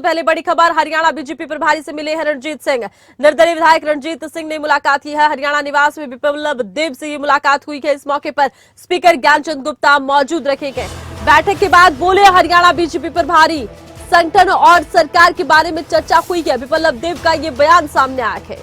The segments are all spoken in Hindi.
पहले बड़ी खबर, हरियाणा बीजेपी प्रभारी से मिले हैं रणजीत सिंह। निर्दलीय विधायक रणजीत सिंह ने मुलाकात की है। हरियाणा निवास में बिप्लब देब से ये मुलाकात हुई है। इस मौके पर स्पीकर ज्ञानचंद गुप्ता मौजूद रखे गए। बैठक के बाद बोले हरियाणा बीजेपी प्रभारी, संगठन और सरकार के बारे में चर्चा हुई है। बिप्लब देब का ये बयान सामने आया है।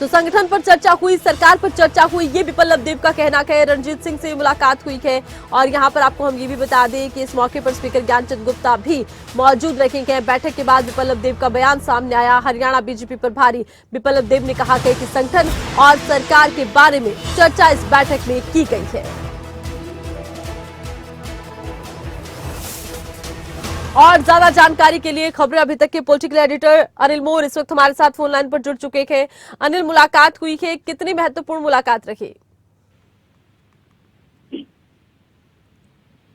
तो संगठन पर चर्चा हुई, सरकार पर चर्चा हुई, ये बिप्लब देब का कहना है। रणजीत सिंह से मुलाकात हुई है और यहां पर आपको हम ये भी बता दें कि इस मौके पर स्पीकर ज्ञानचंद गुप्ता भी मौजूद रखेंगे। बैठक के बाद बिप्लब देब का बयान सामने आया। हरियाणा बीजेपी प्रभारी बिप्लब देब ने कहा है कि संगठन और सरकार के बारे में चर्चा इस बैठक में की गई है। और ज्यादा जानकारी के लिए खबरें अभी तक के पॉलिटिकल एडिटर अनिल मोर इस वक्त हमारे साथ फोन लाइन पर जुड़ चुके हैं। अनिल, मुलाकात हुई है, कितनी महत्वपूर्ण मुलाकात रही?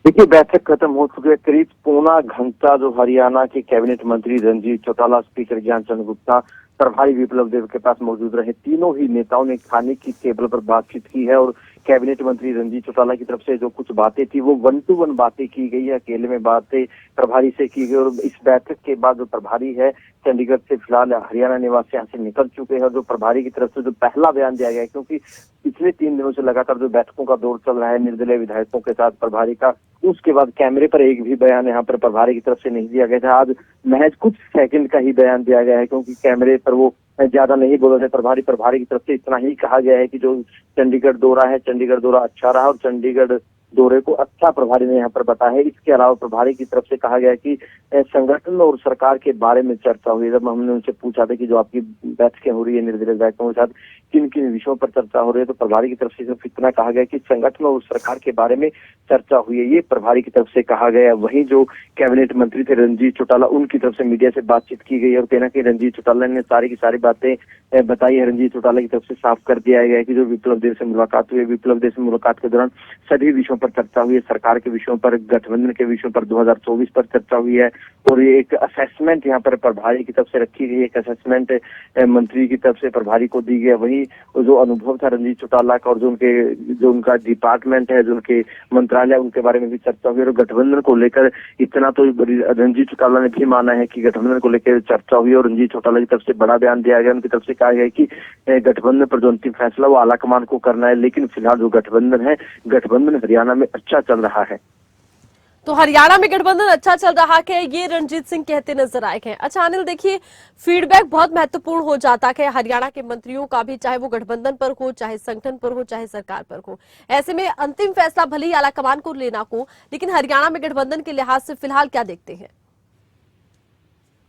देखिए, बैठक खत्म हो चुकी है। करीब पौना घंटा जो हरियाणा के कैबिनेट मंत्री रणजीत चौटाला, स्पीकर ज्ञानचंद गुप्ता, प्रभारी बिप्लब देब के पास मौजूद रहे। तीनों ही नेताओं ने खाने की टेबल पर बातचीत की है और कैबिनेट मंत्री रणजीत चौटाला की तरफ से जो कुछ बातें थी वो 1 to 1 बातें की गई है, अकेले में बातें प्रभारी से की गई। और इस बैठक के बाद जो प्रभारी है चंडीगढ़ से फिलहाल हरियाणा निवास से यहाँ से निकल चुके हैं। और जो प्रभारी की तरफ से जो पहला बयान दिया गया है, क्योंकि पिछले 3 दिनों से लगातार जो बैठकों का दौर चल रहा है निर्दलीय विधायकों के साथ प्रभारी का, उसके बाद कैमरे पर एक भी बयान यहाँ पर प्रभारी की तरफ से नहीं दिया गया था। आज महज कुछ सेकंड का ही बयान दिया गया है, क्योंकि कैमरे पर वो ज्यादा नहीं बोल रहे प्रभारी की तरफ से इतना ही कहा गया है कि जो चंडीगढ़ दौरा है, चंडीगढ़ दौरा अच्छा रहा और चंडीगढ़ दौरे को अच्छा प्रभारी ने यहाँ पर बताया है। इसके अलावा प्रभारी की तरफ से कहा गया कि संगठन और सरकार के बारे में चर्चा हुई। जब हमने उनसे पूछा था कि जो आपकी बैठकें हो रही है निर्दलीय विधायकों के साथ किन किन विषयों पर चर्चा हो रही है, तो प्रभारी की तरफ से सिर्फ इतना कहा गया कि संगठन और सरकार के बारे में चर्चा हुई है, ये प्रभारी की तरफ से कहा गया। वहीं जो कैबिनेट मंत्री थे रणजीत चौटाला, उनकी तरफ से मीडिया से बातचीत की गई और कहना कि रणजीत चौटाला ने सारी की सारी बातें बताई है। रणजीत चौटाला की तरफ से साफ कर दिया गया कि जो बिप्लब देब से मुलाकात हुई है, बिप्लब देब से मुलाकात के दौरान सभी विषयों पर चर्चा हुई है। सरकार के विषयों पर, गठबंधन के विषयों पर, 2024 पर चर्चा हुई है। और ये एक असेसमेंट यहाँ पर प्रभारी की तरफ से रखी गई, एक असेसमेंट मंत्री की तरफ से प्रभारी को दी गई। वही जो अनुभव था रणजीत चौटाला का और जो उनका डिपार्टमेंट है, जो उनके मंत्रालय, उनके बारे में भी चर्चा हुई। और गठबंधन को लेकर इतना तो रणजीत चौटाला ने भी माना है कि गठबंधन को लेकर चर्चा हुई और रणजीत चौटाला की तरफ से बड़ा बयान दिया गया। उनकी तरफ से कहा गया कि गठबंधन पर जो अंतिम फैसला वो आलाकमान को करना है, लेकिन फिलहाल जो गठबंधन है, गठबंधन हरियाणा में अच्छा चल रहा है। तो हरियाणा में गठबंधन अच्छा चल रहा है, ये रणजीत सिंह कहते नजर आए हैं। अच्छा अनिल, देखिए फीडबैक बहुत महत्वपूर्ण हो जाता है हरियाणा के मंत्रियों का भी, चाहे वो गठबंधन पर हो, चाहे संगठन पर हो, चाहे सरकार पर हो। ऐसे में अंतिम फैसला भले ही आलाकमान को लेना हो, लेकिन हरियाणा में गठबंधन के लिहाज से फिलहाल क्या देखते हैं?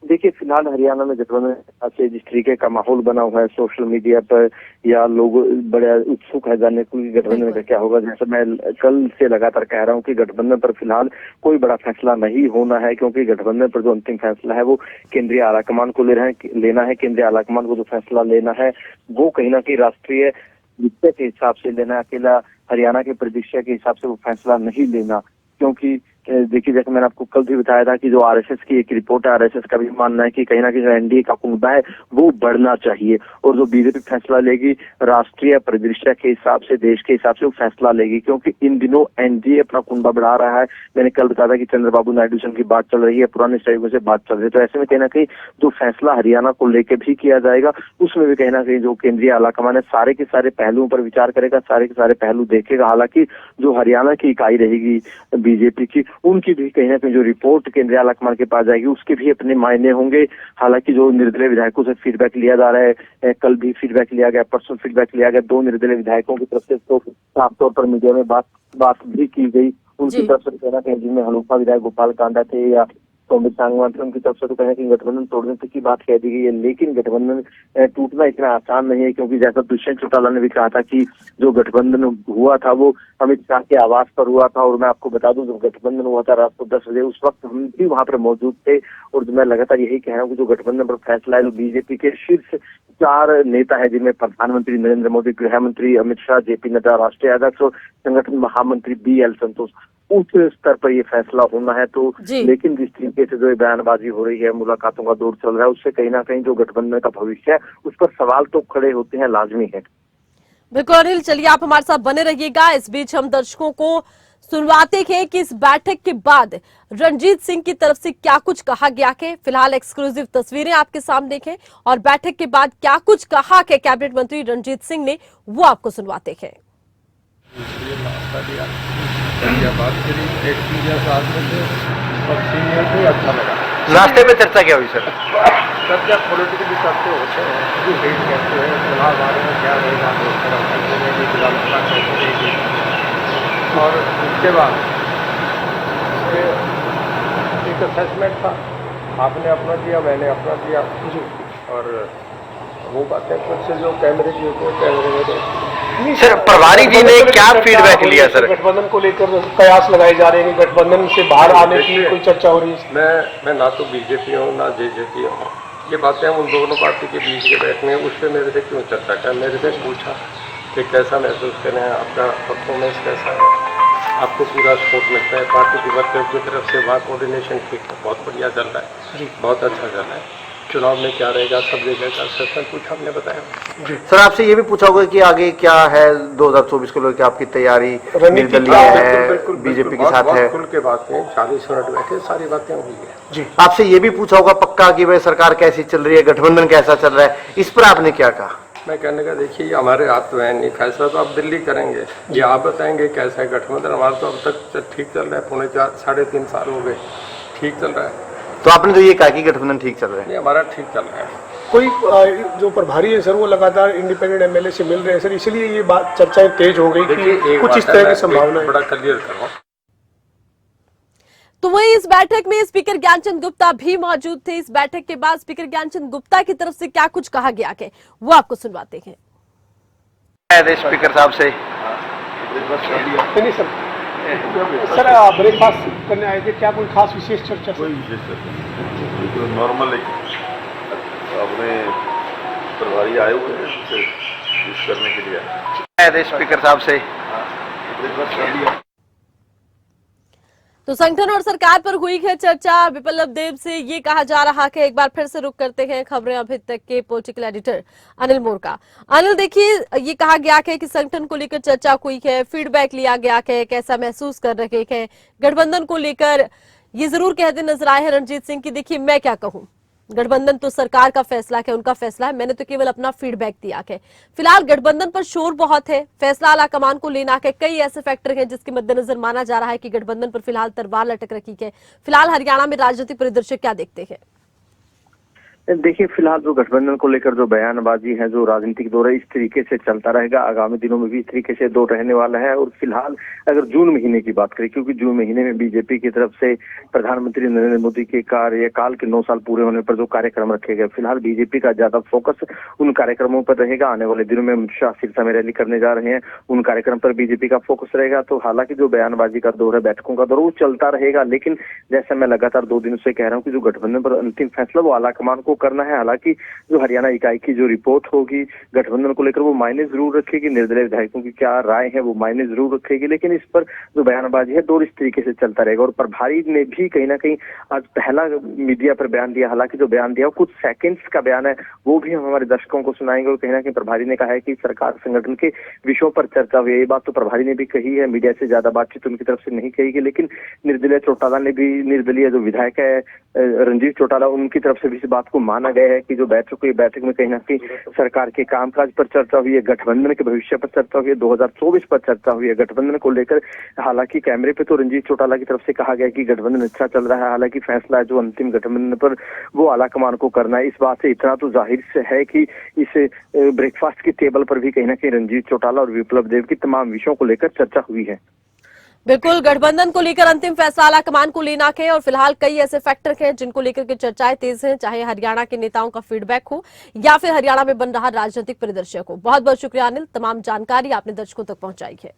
देखिए, फिलहाल हरियाणा में गठबंधन से जिस तरीके का माहौल बना हुआ है सोशल मीडिया पर, या लोग बड़े उत्सुक है जानने को कि गठबंधन का क्या होगा। जैसे मैं कल से लगातार कह रहा हूं कि गठबंधन पर फिलहाल कोई बड़ा फैसला नहीं होना है, क्योंकि गठबंधन पर जो अंतिम फैसला है वो केंद्रीय आलाकमान को लेना है। केंद्रीय आलाकमान को जो फैसला लेना है वो कहीं ना कहीं राष्ट्रीय विषय के हिसाब से लेना, अकेला हरियाणा के परिदृश्य के हिसाब से वो फैसला नहीं लेना। क्योंकि देखिए, जैसे मैंने आपको कल भी बताया था कि जो आरएसएस की एक रिपोर्ट है, आरएसएस का भी मानना है कि कहीं ना कहीं एनडीए का कुनबा है वो बढ़ना चाहिए और जो बीजेपी फैसला लेगी राष्ट्रीय परिदृश्य के हिसाब से, देश के हिसाब से वो फैसला लेगी। क्योंकि इन दिनों एनडीए अपना कुनबा बढ़ा रहा है। मैंने कल बताया था कि चंद्रबाबू नायडू से उनकी बात चल रही है, पुराने सहयोगों से बात चल रही है। तो ऐसे में कहीं ना कहीं जो फैसला हरियाणा को लेकर भी किया जाएगा, उसमें भी कहीं ना कहीं जो केंद्रीय आलाकमान है सारे के सारे पहलुओं पर विचार करेगा, सारे के सारे पहलू देखेगा। हालांकि जो हरियाणा की इकाई रहेगी बीजेपी की, उनकी भी कहीं ना कहीं जो रिपोर्ट केंद्रीय आलाकमान के पास जाएगी उसके भी अपने मायने होंगे। हालांकि जो निर्दलीय विधायकों से फीडबैक लिया जा रहा है, कल भी फीडबैक लिया गया, परसों फीडबैक लिया गया, 2 निर्दलीय विधायकों की तरफ से तो साफ तौर पर मीडिया में बात भी की गई। उनकी तरफ से कहना कहीं जिनमें हलूफा विधायक गोपाल कांडा थे या कांग्रेस सांगवान थे, उनकी तरफ से तो कहना कि गठबंधन तोड़ने तक की बात कह दी गई है। लेकिन गठबंधन टूटना इतना आसान नहीं है, क्योंकि जैसा दुष्यंत चौटाला ने भी कहा था कि जो गठबंधन हुआ था वो अमित शाह के आवास पर हुआ था। और मैं आपको बता दूं, जब गठबंधन हुआ था रात को 10 बजे, उस वक्त हम भी वहां पर मौजूद थे। और मैं लगातार यही कह रहा हूँ कि जो गठबंधन पर फैसला है, जो बीजेपी के शीर्ष 4 नेता है, जिनमें प्रधानमंत्री नरेंद्र मोदी, गृह मंत्री अमित शाह, जेपी नड्डा राष्ट्रीय अध्यक्ष और संगठन महामंत्री BL संतोष, उस स्तर पर ये फैसला होना है। तो लेकिन जिस तरीके से जो बयानबाजी हो रही है, मुलाकातों का दौर चल रहा है, उससे कहीं ना कहीं जो गठबंधन का भविष्य है उस पर सवाल तो खड़े होते हैं, लाजमी है। बिल्कुल अनिल, चलिए आप हमारे साथ बने रहिएगा। इस बीच हम दर्शकों को सुनवाते हैं कि इस बैठक के बाद रणजीत सिंह की तरफ से क्या कुछ कहा गया है। फिलहाल एक्सक्लूसिव तस्वीरें आपके सामने हैं और बैठक के बाद क्या कुछ कहा है कैबिनेट मंत्री रणजीत सिंह ने, वो आपको सुनवाते हैं। बात करी एक सीनियर साथ में थे और सीनियर को अच्छा लगा। नाश्ते में चर्चा क्या हुई सर? चर्चा पॉलिटिकली चर्चे होते हैं, डेट कहते हैं चुनाव बारे में क्या रहेगा, विधानसभा कैसे रहेगी, और उसके बाद एक असेसमेंट था, आपने अपना दिया, मैंने अपना दिया, और वो बातें कुछ जो कैमरे की होते हैं कैमरे में। सर प्रभारी जी ने क्या फीडबैक लिया सर? गठबंधन को लेकर कयास लगाए जा रहे हैं कि गठबंधन से बाहर आने की कोई चर्चा हो रही है। मैं ना तो बीजेपी हूँ ना जेजेपी हूँ, ये बातें उन दोनों पार्टी के बीच के बैठने उस पर मेरे से क्यों चर्चा कर, मेरे से पूछा कि कैसा महसूस करें, आपका परफॉर्मेंस कैसा है, आपको पूरा सपोर्ट मिलता है, पार्टी की वर्कर्स की तरफ से वहाँ कोऑर्डिनेशन ठीक है, बहुत बढ़िया चल रहा है, बहुत अच्छा चल रहा है, चुनाव में क्या रहेगा सब जगह का सेशन कुछ हमने बताया। सर आपसे ये भी पूछा होगा कि आगे क्या है 2024 को लेकर आपकी तैयारी, निर्दलीय है, बीजेपी के साथ है? खुल के बातें 40 मिनट बैठे, सारी बातें हुई है जी। आपसे ये भी पूछा होगा पक्का कि भाई सरकार कैसी चल रही है, गठबंधन कैसा चल रहा है, इस पर आपने क्या कहा? मैं कहने का देखिए ये हमारे हाथ में है नहीं, फैसला तो आप दिल्ली करेंगे, ये आप बताएंगे कैसा है गठबंधन। हमारा तो अब तक ठीक चल रहा है, 3.5 साल हो गए, ठीक चल रहा है। तो आपने तो ये कहा कि गठबंधन ठीक चल रहा है? नहीं, हमारा ठीक चल रहा है। कोई जो प्रभारी है सर वो लगातार इंडिपेंडेंट एमएलए से मिल रहे हैं सर, इसलिए ये बात चर्चाएं तेज हो गई कि कुछ इस तरह की संभावना है। बड़ा क्लियर करो। तो वहीं इस बैठक में स्पीकर ज्ञानचंद गुप्ता भी मौजूद थे। इस बैठक के बाद स्पीकर ज्ञानचंद गुप्ता की तरफ से क्या कुछ कहा गया है वो आपको सुनवाते हैं। स्पीकर साहब से नहीं सर ब्रेकफास्ट करने आए थे, क्या कोई खास विशेष चर्चा? कोई विशेष चर्चा तो नॉर्मल एक अपने प्रभारी आए हुए हैं उनसे यूज करने के लिए आए। स्पीकर साहब से तो संगठन और सरकार पर हुई है चर्चा। विप्लव देव से ये कहा जा रहा है, एक बार फिर से रुक करते हैं खबरें अभी तक के पॉलिटिकल एडिटर अनिल मोर का। अनिल देखिए, ये कहा गया है कि संगठन को लेकर चर्चा हुई है, फीडबैक लिया गया है, कैसा महसूस कर रहे हैं गठबंधन को लेकर। ये जरूर कहते नजर आए हैं रणजीत सिंह की देखिए मैं क्या कहूं, गठबंधन तो सरकार का फैसला है, उनका फैसला है, मैंने तो केवल अपना फीडबैक दिया है। फिलहाल गठबंधन पर शोर बहुत है, फैसला आला कमान को लेना है, कई ऐसे फैक्टर हैं जिसके मद्देनजर माना जा रहा है कि गठबंधन पर फिलहाल तलवार लटक रखी है। फिलहाल हरियाणा में राजनीतिक परिदृश्य क्या देखते हैं? देखिए फिलहाल जो गठबंधन को लेकर जो बयानबाजी है, जो राजनीतिक दौर है, इस तरीके से चलता रहेगा, आगामी दिनों में भी इस तरीके से दौर रहने वाला है। और फिलहाल अगर जून महीने की बात करें, क्योंकि जून महीने में बीजेपी की तरफ से प्रधानमंत्री नरेंद्र मोदी के कार्यकाल के 9 साल पूरे होने पर जो कार्यक्रम रखे गए, फिलहाल बीजेपी का ज्यादा फोकस उन कार्यक्रमों पर रहेगा। आने वाले दिनों में अमित शाह सिरसा में रैली करने जा रहे हैं, उन कार्यक्रम पर बीजेपी का फोकस रहेगा। तो हालांकि जो बयानबाजी का दौर है, बैठकों का दौर, वो चलता रहेगा, लेकिन जैसा मैं लगातार 2 दिनों से कह रहा हूँ कि जो गठबंधन पर अंतिम फैसला वो आलाकमान को करना है। हालांकि जो हरियाणा इकाई की जो रिपोर्ट होगी गठबंधन को लेकर वो मायने जरूर रखेगी, निर्दलीय विधायकों की क्या राय है वो मायने जरूर रखेगी, लेकिन इस पर जो बयानबाजी है दौर इस तरीके से चलता रहेगा। और प्रभारी ने भी कहीं ना कहीं आज पहला मीडिया पर बयान दिया, हालांकि जो बयान दिया वो कुछ सेकंड्स का बयान है, वो भी हम हमारे दर्शकों को सुनाएंगे। और कहीं ना कहीं प्रभारी ने कहा है कि सरकार संगठन के विषयों पर चर्चा हुई है, ये बात तो प्रभारी ने भी कही है, मीडिया से ज्यादा बातचीत उनकी तरफ से नहीं कही गई। लेकिन निर्दलीय चौटाला ने भी, निर्दलीय जो विधायक है रणजीत चौटाला, उनकी तरफ से भी इस बात को माना गया है कि जो बैठक में कहीं ना कहीं सरकार के कामकाज पर चर्चा हुई है, गठबंधन के भविष्य पर चर्चा हुई है, 2024 पर चर्चा हुई है गठबंधन को लेकर। हालांकि कैमरे पे तो रणजीत चौटाला की तरफ से कहा गया कि गठबंधन अच्छा चल रहा है, हालांकि फैसला जो अंतिम गठबंधन पर वो आलाकमान को करना है। इस बात से इतना तो जाहिर से है कि इस ब्रेकफास्ट की टेबल पर भी कहीं ना कहीं रणजीत चौटाला और विप्लव देव की तमाम विषयों को लेकर चर्चा हुई है। बिल्कुल, गठबंधन को लेकर अंतिम फैसला आलाकमान को लेना है और फिलहाल कई ऐसे फैक्टर हैं जिनको लेकर के चर्चाएं तेज हैं, चाहे हरियाणा के नेताओं का फीडबैक हो या फिर हरियाणा में बन रहा राजनीतिक परिदृश्य को। बहुत बहुत शुक्रिया अनिल, तमाम जानकारी आपने दर्शकों तक पहुंचाई है।